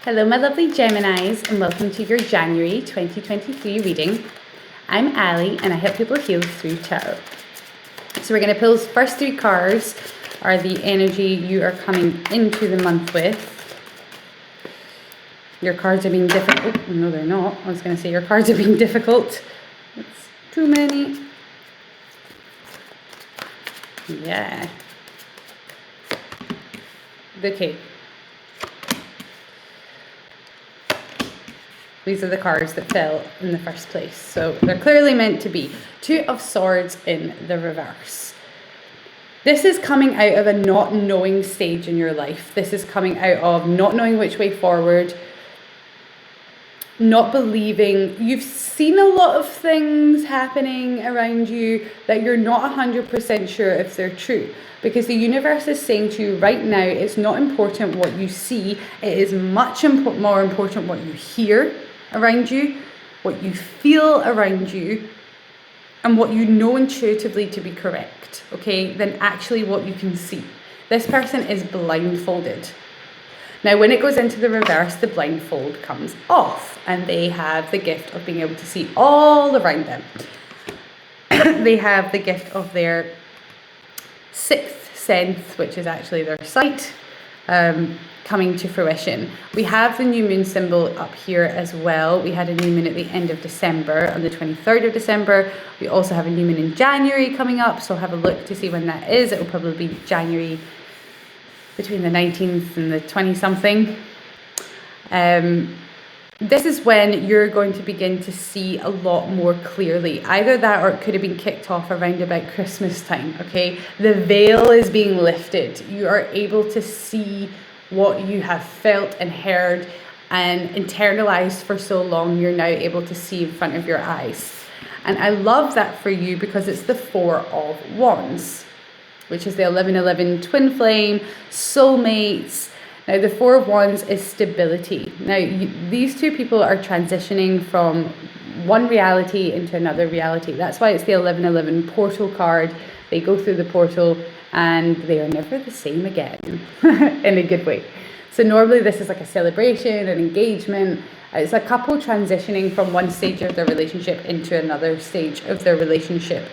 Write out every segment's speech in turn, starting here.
Hello my lovely Geminis, and welcome to your January 2023 reading. I'm Ali and I help people heal through tarot. So we're going to pull first three cards are the energy you are coming into the month with. Your cards are being difficult. Oh, no, they're not. I was going to say your cards are being difficult. It's too many. Yeah. Okay. These are the cards that fell in the first place. So they're clearly meant to be. Two of Swords in the reverse. This is coming out of a not knowing stage in your life. This is coming out of not knowing which way forward. Not believing. You've seen a lot of things happening around you that you're not 100% sure if they're true. Because the universe is saying to you right now, it's not important what you see. It is much more important what you hear around you, what you feel around you, and what you know intuitively to be correct, okay, than actually what you can see. This person is blindfolded. Now, when it goes into the reverse, the blindfold comes off, and they have the gift of being able to see all around them. They have the gift of their sixth sense, which is actually their sight, coming to fruition. We have the new moon symbol up here as well. We had a new moon at the end of December, on the 23rd of December. We also have a new moon in January coming up, so have a look to see when that is. It will probably be January between the 19th and the 20-something. This is when you're going to begin to see a lot more clearly. Either that, or it could have been kicked off around about Christmas time, okay? The veil is being lifted. You are able to see what you have felt and heard and internalized for so long. You're now able to see in front of your eyes. And I love that for you because it's the Four of Wands, which is the 11-11 twin flame, soulmates. Now, the Four of Wands is stability. Now, these two people are transitioning from one reality into another reality. That's why it's the 11-11 portal card. They go through the portal and they are never the same again, in a good way. So normally this is like a celebration, an engagement. It's a couple transitioning from one stage of their relationship into another stage of their relationship.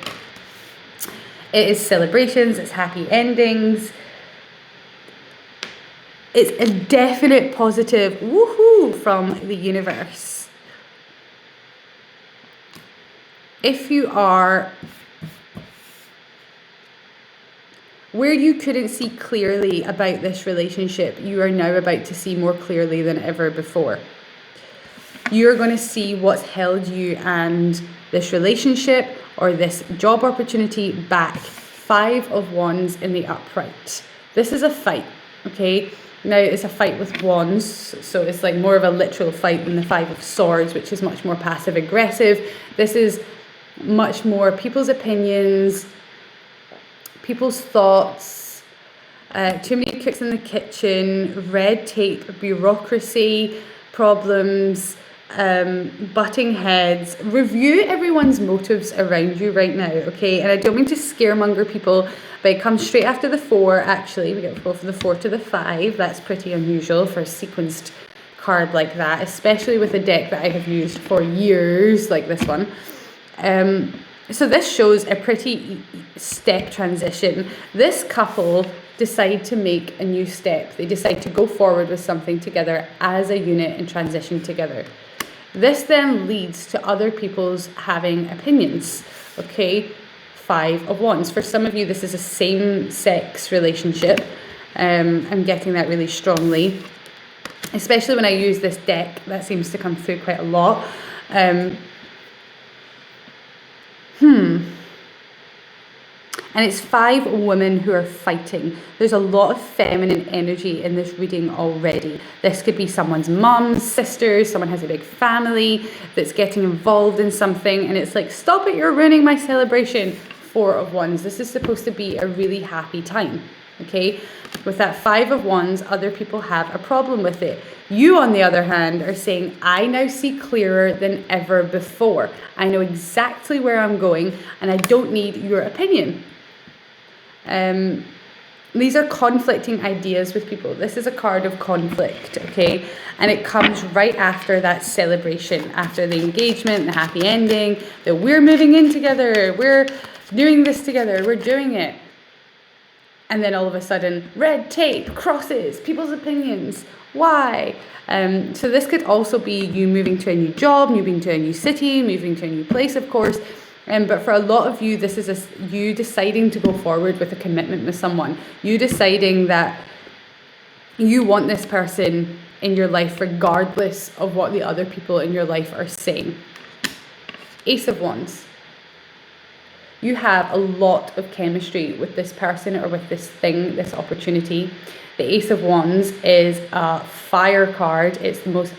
It is celebrations, it's happy endings. It's a definite positive woohoo from the universe. If you are where you couldn't see clearly about this relationship, you are now about to see more clearly than ever before. You're going to see what's held you and this relationship or this job opportunity back. Five of Wands in the upright. This is a fight, okay? Now, it's a fight with wands, so it's like more of a literal fight than the Five of Swords, which is much more passive-aggressive. This is much more people's opinions, people's thoughts, too many cooks in the kitchen, red tape, bureaucracy, problems, butting heads. Review everyone's motives around you right now, okay? And I don't mean to scaremonger people, but it comes straight after the Four, actually. We get to go from the 4 to the 5. That's pretty unusual for a sequenced card like that, especially with a deck that I have used for years, like this one. So this shows a pretty step transition. This couple decide to make a new step. They decide to go forward with something together as a unit and transition together. This then leads to other people's having opinions, okay? Five of Wands. For some of you, this is a same-sex relationship. I'm getting that really strongly, especially when I use this deck. That seems to come through quite a lot. And it's five women who are fighting. There's a lot of feminine energy in this reading already. This could be someone's mum, sisters, someone has a big family that's getting involved in something. And it's like, stop it, you're ruining my celebration. Four of Wands. This is supposed to be a really happy time, okay? With that Five of Wands, other people have a problem with it. You, on the other hand, are saying, I now see clearer than ever before. I know exactly where I'm going, and I don't need your opinion. these are conflicting ideas with people. This is a card of conflict, okay? And it comes right after that celebration, after the engagement, the happy ending, that we're moving in together, we're doing this together, we're doing it. And then all of a sudden, red tape, crosses, people's opinions. Why? So this could also be you moving to a new job, moving to a new city, moving to a new place, of course. But for a lot of you, this is you deciding to go forward with a commitment with someone. You deciding that you want this person in your life regardless of what the other people in your life are saying. Ace of Wands. You have a lot of chemistry with this person or with this thing, this opportunity. The Ace of Wands is a fire card. It's the most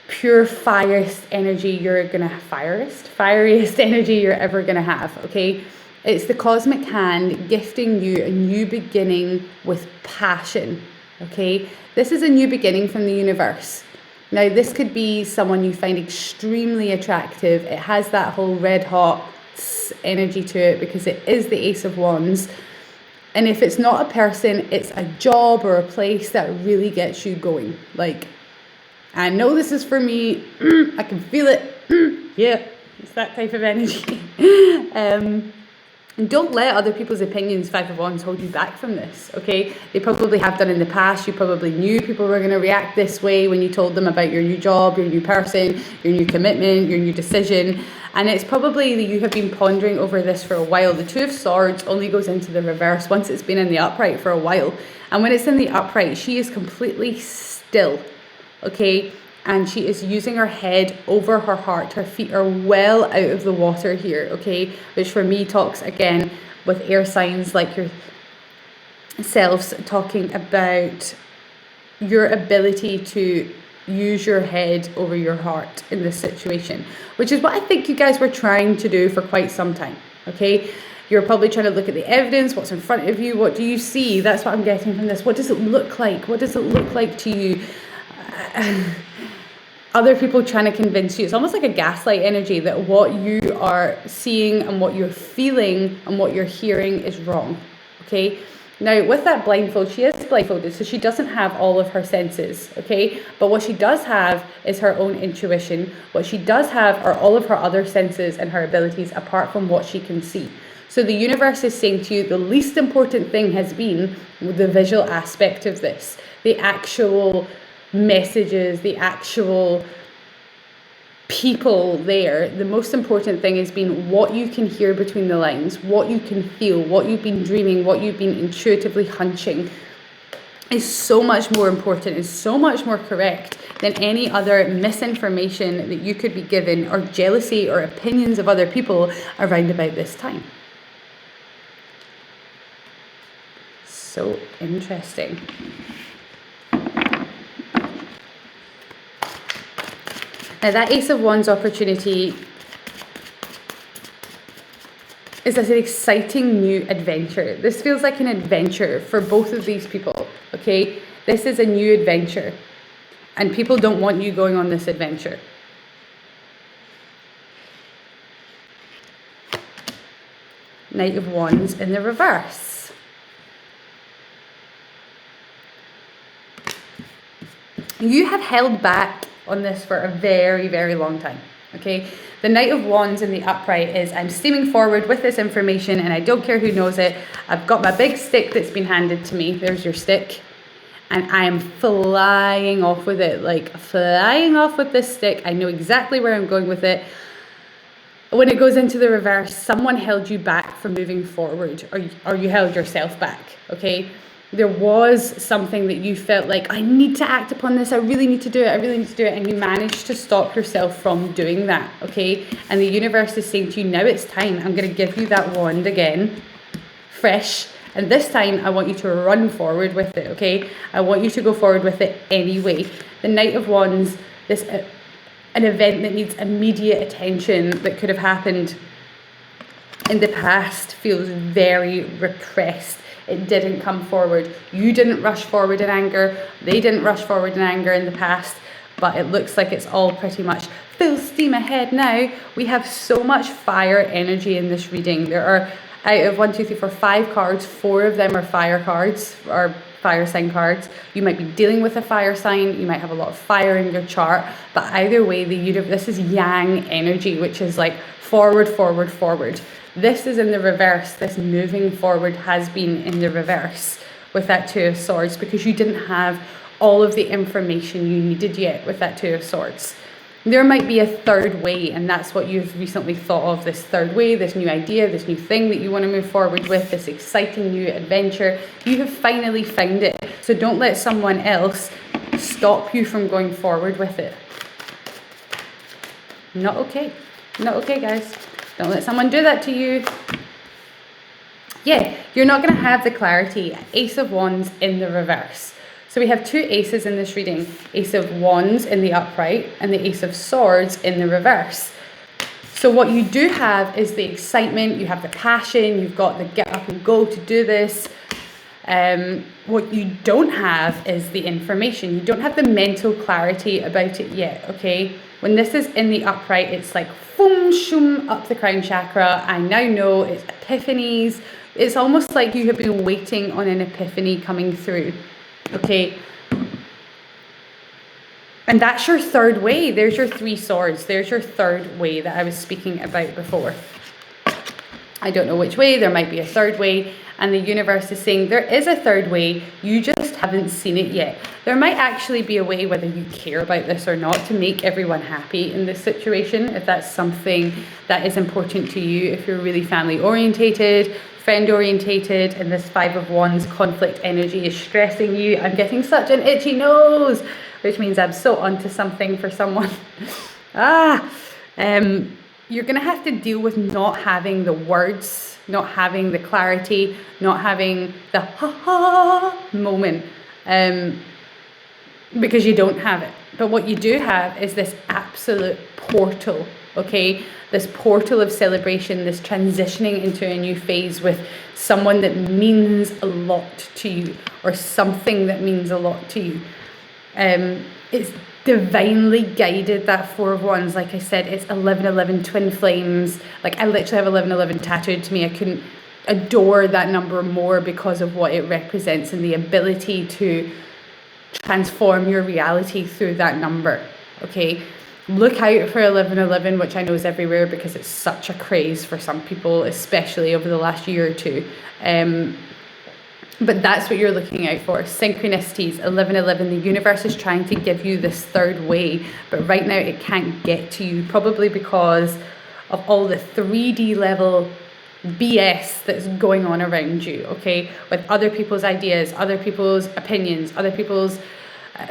pure fieriest energy you're gonna fieriest energy you're ever gonna have, okay? It's the cosmic hand gifting you a new beginning with passion, okay? This is a new beginning from the universe. Now, this could be someone you find extremely attractive. It has that whole red hot energy to it because it is the Ace of Wands. And if it's not a person, it's a job or a place that really gets you going. Like, I know this is for me. I can feel it. Yeah, it's that type of energy. And don't let other people's opinions, Five of Wands, hold you back from this, okay? They probably have done in the past. You probably knew people were going to react this way when you told them about your new job, your new person, your new commitment, your new decision. And it's probably that you have been pondering over this for a while. The Two of Swords only goes into the reverse once it's been in the upright for a while. And when it's in the upright, she is completely still. Okay, and she is using her head over her heart. Her feet are well out of the water here, okay, which for me talks again with air signs like yourselves, talking about your ability to use your head over your heart in this situation, which is what I think you guys were trying to do for quite some time, okay? You're probably trying to look at the evidence, what's in front of you, what do you see? That's what I'm getting from this. What does it look like? What does it look like to you? Other people trying to convince you. It's almost like a gaslight energy that what you are seeing and what you're feeling and what you're hearing is wrong, okay? Now, with that blindfold, she is blindfolded, so she doesn't have all of her senses, okay? But what she does have is her own intuition. What she does have are all of her other senses and her abilities apart from what she can see. So the universe is saying to you, the least important thing has been the visual aspect of this, the actual messages, the actual people there. The most important thing has been what you can hear between the lines, what you can feel, what you've been dreaming, what you've been intuitively hunching is so much more important, is so much more correct than any other misinformation that you could be given or jealousy or opinions of other people around about this time. So interesting. Now that Ace of Wands opportunity is an exciting new adventure. This feels like an adventure for both of these people, okay? This is a new adventure and people don't want you going on this adventure. Knight of Wands in the reverse. You have held back on this for a very, very long time, okay? The Knight of Wands in the upright is, I'm steaming forward with this information and I don't care who knows it. I've got my big stick that's been handed to me. There's your stick. And I'm flying off with it, like flying off with this stick. I know exactly where I'm going with it. When it goes into the reverse, someone held you back from moving forward, or you held yourself back, okay? There was something that you felt like, I need to act upon this, I really need to do it, and you managed to stop yourself from doing that, okay? And the universe is saying to you, now it's time. I'm going to give you that wand again, fresh, and this time I want you to run forward with it, okay? I want you to go forward with it anyway. The Knight of Wands, an event that needs immediate attention that could have happened in the past, feels very repressed. It didn't come forward. You didn't rush forward in anger. They didn't rush forward in anger in the past. But it looks like it's all pretty much full steam ahead now. We have so much fire energy in this reading. There are Out of 1, 2, 3, 4, 5 cards, 4 of them are fire cards or fire sign cards. You might be dealing with a fire sign. You might have a lot of fire in your chart. But either way, this is yang energy, which is like forward, forward, forward. This is in the reverse. This moving forward has been in the reverse with that Two of Swords, because you didn't have all of the information you needed yet with that Two of Swords. There might be a third way, and that's what you've recently thought of, this third way, this new idea, this new thing that you want to move forward with, this exciting new adventure. You have finally found it. So don't let someone else stop you from going forward with it. Not okay. Not okay, guys. Don't let someone do that to you. Yeah, you're not going to have the clarity. Ace of Wands in the reverse. So we have 2 aces in this reading. Ace of Wands in the upright and the Ace of Swords in the reverse. So what you do have is the excitement, you have the passion, you've got the get up and go to do this. What you don't have is the information. You don't have the mental clarity about it yet, okay? When this is in the upright, it's like boom, shoom, up the crown chakra. I now know it's epiphanies. It's almost like you have been waiting on an epiphany coming through. Okay, and that's your third way. There's your 3 swords. There's your third way that I was speaking about before. I don't know which way. There might be a third way, and the universe is saying there is a third way. You just haven't seen it yet. There might actually be a way, whether you care about this or not, to make everyone happy in this situation, if that's something that is important to you, if you're really family orientated, friend orientated, and this 5 of Wands conflict energy is stressing you. I'm getting such an itchy nose, which means I'm so onto something for someone. You're going to have to deal with not having the words, not having the clarity, not having the ha-ha moment, because you don't have it. But what you do have is this absolute portal, okay? This portal of celebration, this transitioning into a new phase with someone that means a lot to you, or something that means a lot to you. It's divinely guided, that 4 of Wands. Like I said, it's 1111 twin flames. Like, I literally have 1111 tattooed to me. I couldn't adore that number more because of what it represents and the ability to transform your reality through that number, okay? Look out for 1111, which I know is everywhere because it's such a craze for some people, especially over the last year or two. But that's what you're looking out for. Synchronicities, 1111. The universe is trying to give you this third way, but right now it can't get to you, probably because of all the 3D level BS that's going on around you, okay? With other people's ideas, other people's opinions, other people's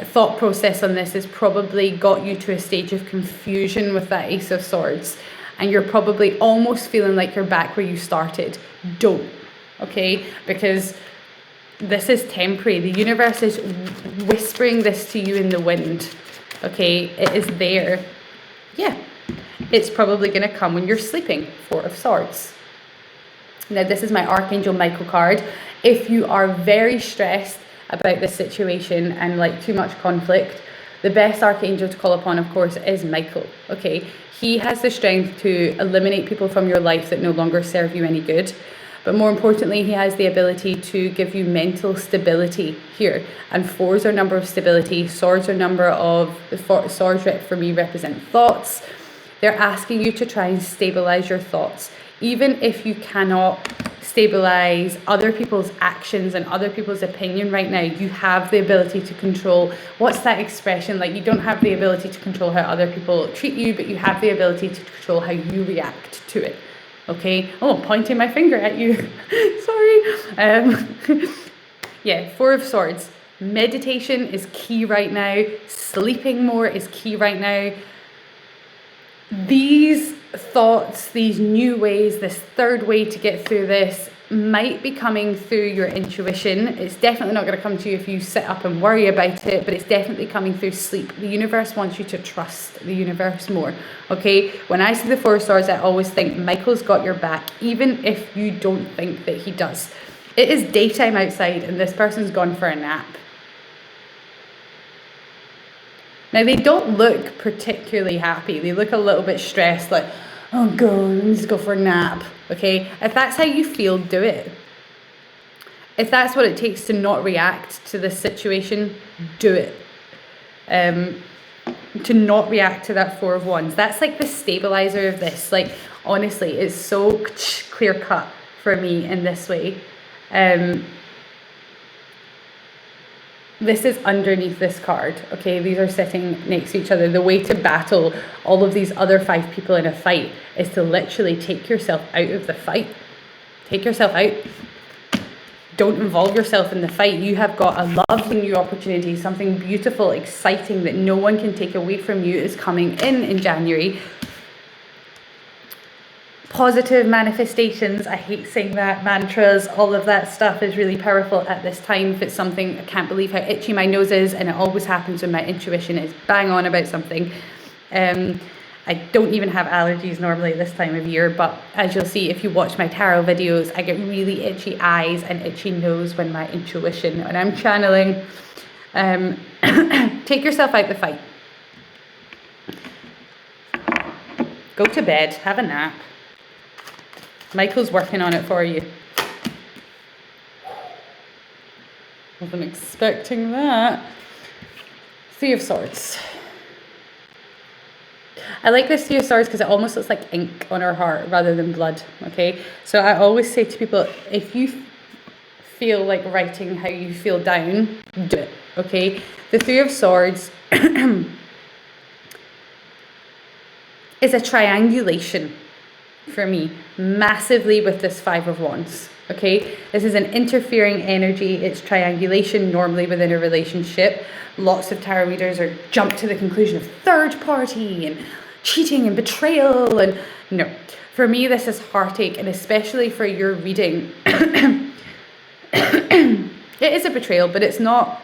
thought process on this has probably got you to a stage of confusion with that Ace of Swords, and you're probably almost feeling like you're back where you started. Don't, okay? Because this is temporary. The universe is whispering this to you in the wind, okay? It is there. Yeah, it's probably going to come when you're sleeping. 4 of Swords. Now, this is my Archangel Michael card. If you are very stressed about this situation and like too much conflict, the best archangel to call upon, of course, is Michael, okay? He has the strength to eliminate people from your life that no longer serve you any good. But more importantly, he has the ability to give you mental stability here. And 4s are number of stability. Swords are number of, swords for me represent thoughts. They're asking you to try and stabilize your thoughts. Even if you cannot stabilize other people's actions and other people's opinion right now, you have the ability to control, what's that expression? Like, you don't have the ability to control how other people treat you, but you have the ability to control how you react to it. Okay. Oh, I'm pointing my finger at you. Sorry. Yeah, 4 of Swords. Meditation is key right now. Sleeping more is key right now. These thoughts, these new ways, this third way to get through this might be coming through your intuition. It's definitely not going to come to you if you sit up and worry about it, but it's definitely coming through sleep. The universe wants you to trust the universe more, okay? When I see the 4 of Swords, I always think Michael's got your back, even if you don't think that he does. It is daytime outside and this person's gone for a nap. Now, they don't look particularly happy. They look a little bit stressed, like, oh God, let's go for a nap. Okay, if that's how you feel, do it. If that's what it takes to not react to this situation, do it. To not react to that Four of Wands. That's like the stabilizer of this. Like, honestly, it's so clear cut for me in this way. This is underneath this card, okay? These are sitting next to each other. The way to battle all of these other 5 people in a fight is to literally take yourself out of the fight. Take yourself out. Don't involve yourself in the fight. You have got a lovely new opportunity, something beautiful, exciting that no one can take away from you is coming in January. Positive manifestations, I hate saying that, mantras, all of that stuff is really powerful at this time. If it's something, I can't believe how itchy my nose is, and it always happens when my intuition is bang on about something. I don't even have allergies normally this time of year, but as you'll see if you watch my tarot videos, I get really itchy eyes and itchy nose when my intuition, when I'm channeling. Take yourself out the fight. Go to bed, have a nap. Michael's working on it for you. Wasn't expecting that. Three of Swords. I like this Three of Swords because it almost looks like ink on her heart rather than blood, okay? So I always say to people, if you feel like writing how you feel down, do it, okay? The Three of Swords is a triangulation for me, massively with this Five of Wands, okay? This is an interfering energy. It's triangulation normally within a relationship. Lots of tarot readers are jump to the conclusion of third party and cheating and betrayal, and no. For me, this is heartache, and especially for your reading. It is a betrayal, but it's not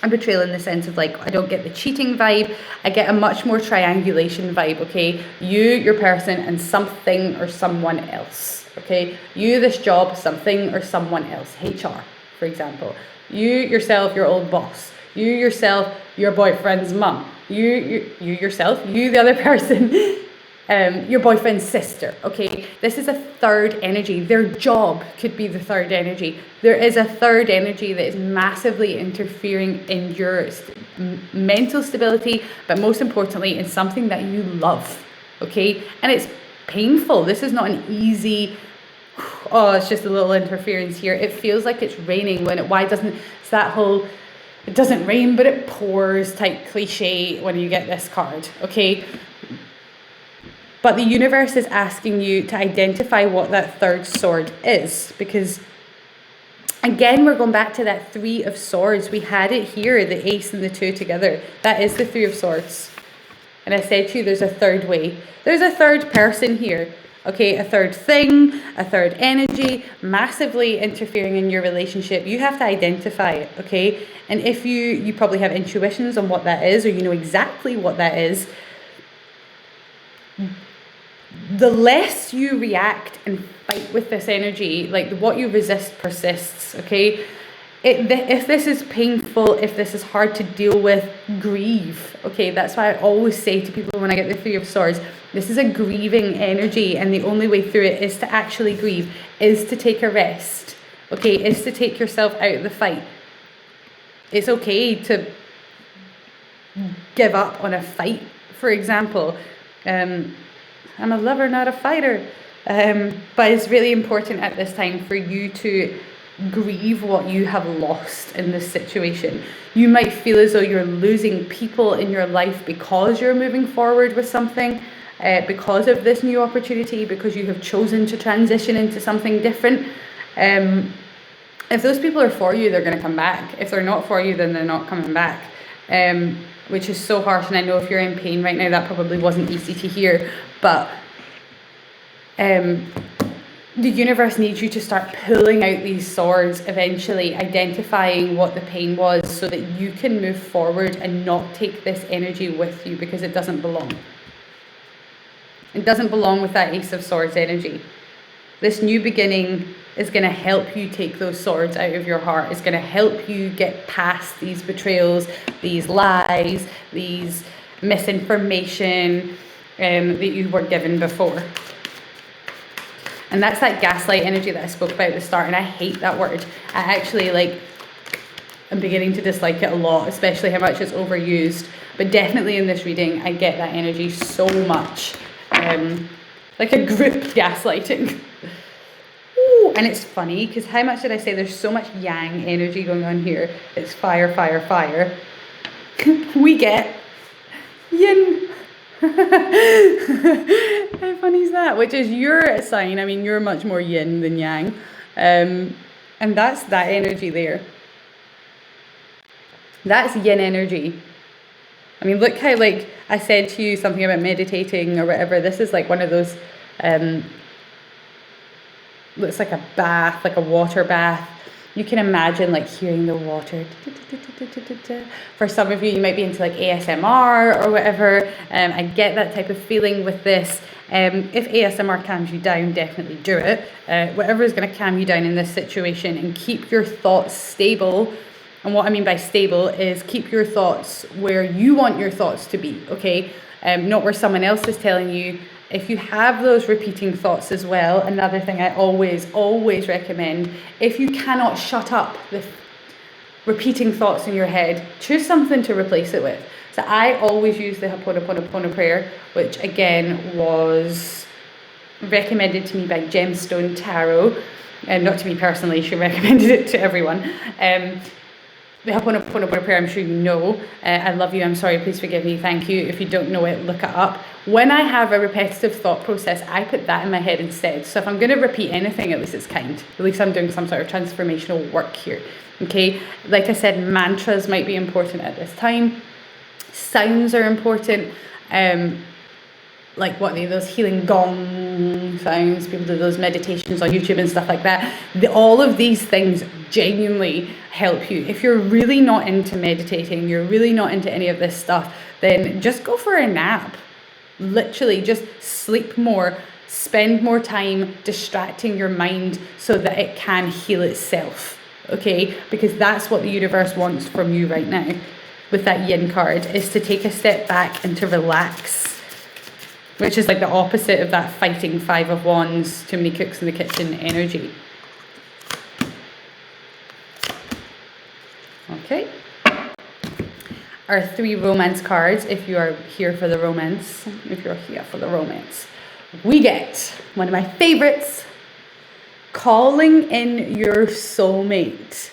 a betrayal in the sense of like, I don't get the cheating vibe. I get a much more triangulation vibe, okay? You, your person, and something or someone else, okay? You, this job, something or someone else. HR, for example. You, yourself, your old boss. You, yourself, your boyfriend's mum. You yourself, you, the other person. Your boyfriend's sister, okay? This is a third energy. Their job could be the third energy. There is a third energy that is massively interfering in your mental stability, but most importantly, in something that you love, okay? And it's painful. This is not an easy, oh, it's just a little interference here. It feels like it's raining when it, why doesn't, it's that whole, it doesn't rain, but it pours type cliche when you get this card, okay? But the universe is asking you to identify what that third sword is, because again, we're going back to that Three of Swords. We had it here, the Ace and the Two together. That is the Three of Swords. And I said to you, there's a third way. There's a third person here, okay? A third thing, a third energy, massively interfering in your relationship. You have to identify it, okay? And if you probably have intuitions on what that is, or you know exactly what that is, the less you react and fight with this energy, like what you resist persists, okay? If this is painful, if this is hard to deal with, grieve, okay? That's why I always say to people when I get the Three of Swords, this is a grieving energy, and the only way through it is to actually grieve, is to take a rest, okay? Is to take yourself out of the fight. It's okay to give up on a fight, for example. I'm a lover, not a fighter. But it's really important at this time for you to grieve what you have lost in this situation. You might feel as though you're losing people in your life because you're moving forward with something, because of this new opportunity, because you have chosen to transition into something different. If those people are for you, they're going to come back. If they're not for you, then they're not coming back. Which is so harsh, and I know if you're in pain right now, that probably wasn't easy to hear, but the universe needs you to start pulling out these swords eventually, identifying what the pain was, so that you can move forward and not take this energy with you, because it doesn't belong. It doesn't belong with that Ace of Swords energy. This new beginning is going to help you take those swords out of your heart. It's going to help you get past these betrayals, these lies, these misinformation, that you were given before. And that's that gaslight energy that I spoke about at the start, and I hate that word. I actually I'm beginning to dislike it a lot, especially how much it's overused. But definitely in this reading, I get that energy so much. Like a group gaslighting. Ooh, and it's funny, because how much did I say there's so much yang energy going on here? It's fire, fire, fire. We get yin. How funny is that? Which is your sign. I mean, you're much more yin than yang. And that's that energy there. That's yin energy. I mean, look how, like, I said to you something about meditating or whatever. This is like one of those, looks like a bath, like a water bath. You can imagine like hearing the water. For some of you, you might be into like ASMR or whatever. I get that type of feeling with this. If ASMR calms you down, definitely do it. Whatever is going to calm you down in this situation and keep your thoughts stable. And what I mean by stable is keep your thoughts where you want your thoughts to be, okay? Not where someone else is telling you. If you have those repeating thoughts as well, another thing I always, always recommend, if you cannot shut up the repeating thoughts in your head, choose something to replace it with. So I always use the Ho'oponopono prayer, which again was recommended to me by Gemstone Tarot, and not to me personally, she recommended it to everyone. The Ho'oponopono prayer, I'm sure you know. I love you, I'm sorry, please forgive me, thank you. If you don't know it, look it up. When I have a repetitive thought process, I put that in my head instead. So if I'm going to repeat anything, at least it's kind. At least I'm doing some sort of transformational work here. Okay, like I said, mantras might be important at this time. Sounds are important. Like what are they, those healing gong sounds, people do those meditations on YouTube and stuff like that. All of these things genuinely help you. If you're really not into meditating, you're really not into any of this stuff, then just go for a nap. Literally just sleep more, spend more time distracting your mind so that it can heal itself, okay? Because that's what the universe wants from you right now with that yin card, is to take a step back and to relax. Which is like the opposite of that fighting Five of Wands, too many cooks in the kitchen energy. Okay. Our 3 romance cards, if you are here for the romance, we get one of my favorites, calling in your soulmate.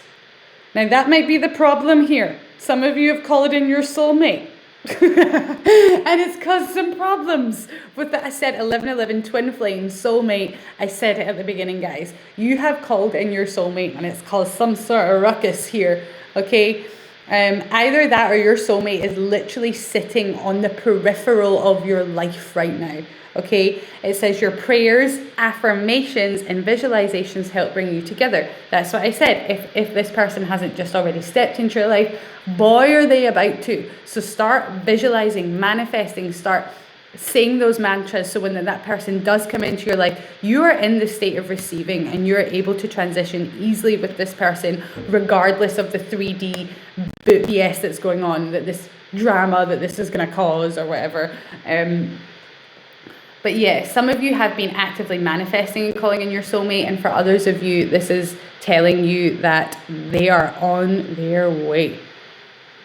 Now that might be the problem here. Some of you have called in your soulmate. And it's caused some problems with that. I said 1111 twin flame soulmate. I said it at the beginning, guys. You have called in your soulmate and it's caused some sort of ruckus here, okay? Either that or your soulmate is literally sitting on the peripheral of your life right now, okay? It says your prayers, affirmations, and visualizations help bring you together. That's what I said. If this person hasn't just already stepped into your life, boy, are they about to. So start visualizing, manifesting, start saying those mantras so when that person does come into your life, you are in the state of receiving and you're able to transition easily with this person, regardless of the 3D BS that's going on, that this drama that this is going to cause or whatever. But yeah, some of you have been actively manifesting and calling in your soulmate, and for others of you, this is telling you that they are on their way.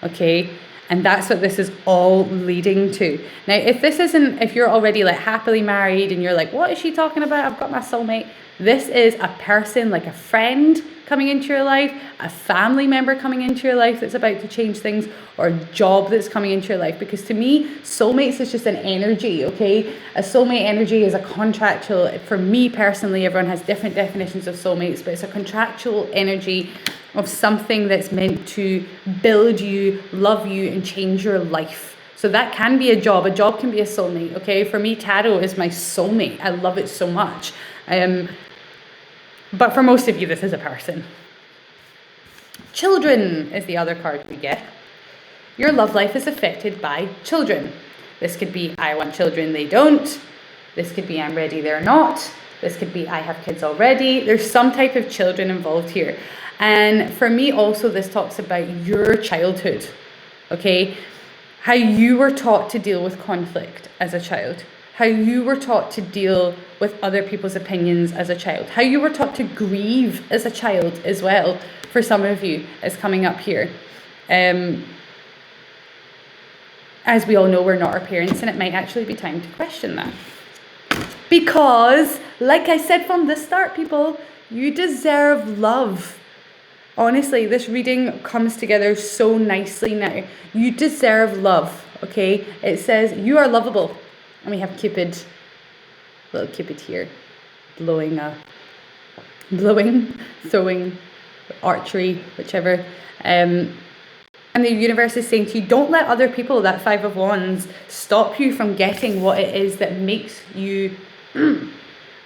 Okay? And that's what this is all leading to. Now, if you're already like happily married and you're like, what is she talking about? I've got my soulmate. This is a person, like a friend coming into your life, a family member coming into your life that's about to change things, or a job that's coming into your life. Because to me, soulmates is just an energy, okay? A soulmate energy is a contractual, for me personally, everyone has different definitions of soulmates, but it's a contractual energy of something that's meant to build you, love you, and change your life. So that can be a job. A job can be a soulmate, okay? For me, tarot is my soulmate. I love it so much. But for most of you, this is a person. Children is the other card we get. Your love life is affected by children. This could be, I want children, they don't. This could be, I'm ready, they're not. This could be, I have kids already. There's some type of children involved here. And for me also, this talks about your childhood, okay? how you were taught to deal with conflict as a child, how you were taught to deal with other people's opinions as a child, how you were taught to grieve as a child as well, for some of you, is coming up here. As we all know, we're not our parents, and it might actually be time to question that. Because, like I said from the start, people, you deserve love. Honestly, this reading comes together so nicely now. You deserve love, okay? It says, you are lovable. And we have Cupid, little Cupid here, throwing, archery, whichever. And the universe is saying to you, don't let other people, that Five of Wands, stop you from getting what it is that makes you,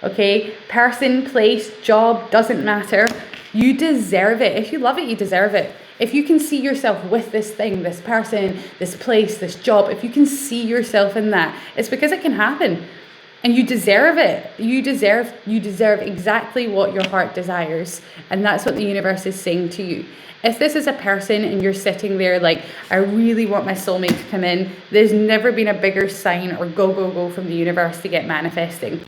okay? Person, place, job, doesn't matter. You deserve it. If you love it, you deserve it. If you can see yourself with this thing, this person, this place, this job, if you can see yourself in that, it's because it can happen. And you deserve it. You deserve exactly what your heart desires. And that's what the universe is saying to you. If this is a person and you're sitting there like, I really want my soulmate to come in, there's never been a bigger sign or go from the universe to get manifesting.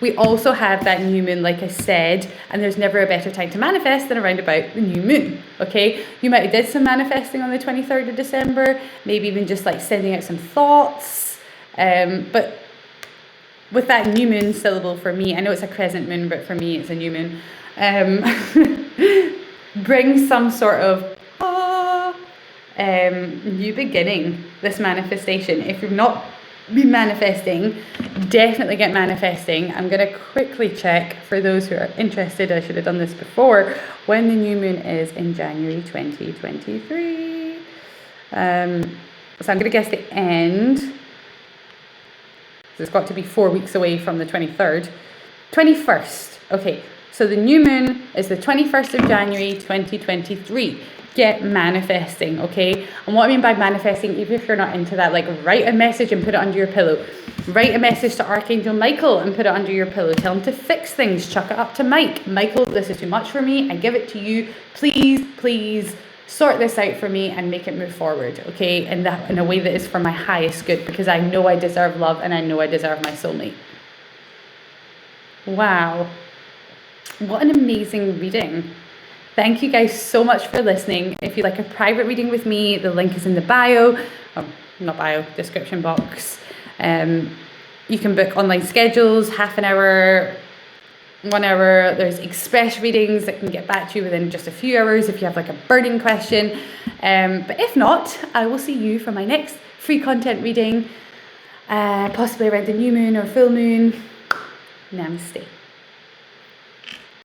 We also have that new moon, like I said, and there's never a better time to manifest than around about the new moon, okay? You might have did some manifesting on the 23rd of December, maybe even just like sending out some thoughts. But with that new moon syllable for me, I know it's a crescent moon, but for me it's a new moon, brings some sort of new beginning, this manifestation. If you've not been manifesting, definitely get manifesting. I'm going to quickly check for those who are interested. I should have done this before, when the new moon is in January 2023. So I'm going to guess the end. So it's got to be 4 weeks away from the 23rd. 21st. Okay, so the new moon is the 21st of January 2023. Get manifesting, okay? And what I mean by manifesting, even if you're not into that, like write a message and put it under your pillow. Write a message to Archangel Michael and put it under your pillow. Tell him to fix things. Chuck it up to Mike. Michael, this is too much for me. I give it to you. Please sort this out for me and make it move forward, okay? And that in a way that is for my highest good, because I know I deserve love and I know I deserve my soulmate. Wow. What an amazing reading. Thank you guys so much for listening. If you'd like a private reading with me, the link is in the description box. You can book online schedules, half an hour, 1 hour. There's express readings that can get back to you within just a few hours if you have like a burning question. But if not, I will see you for my next free content reading, possibly around the new moon or full moon. Namaste.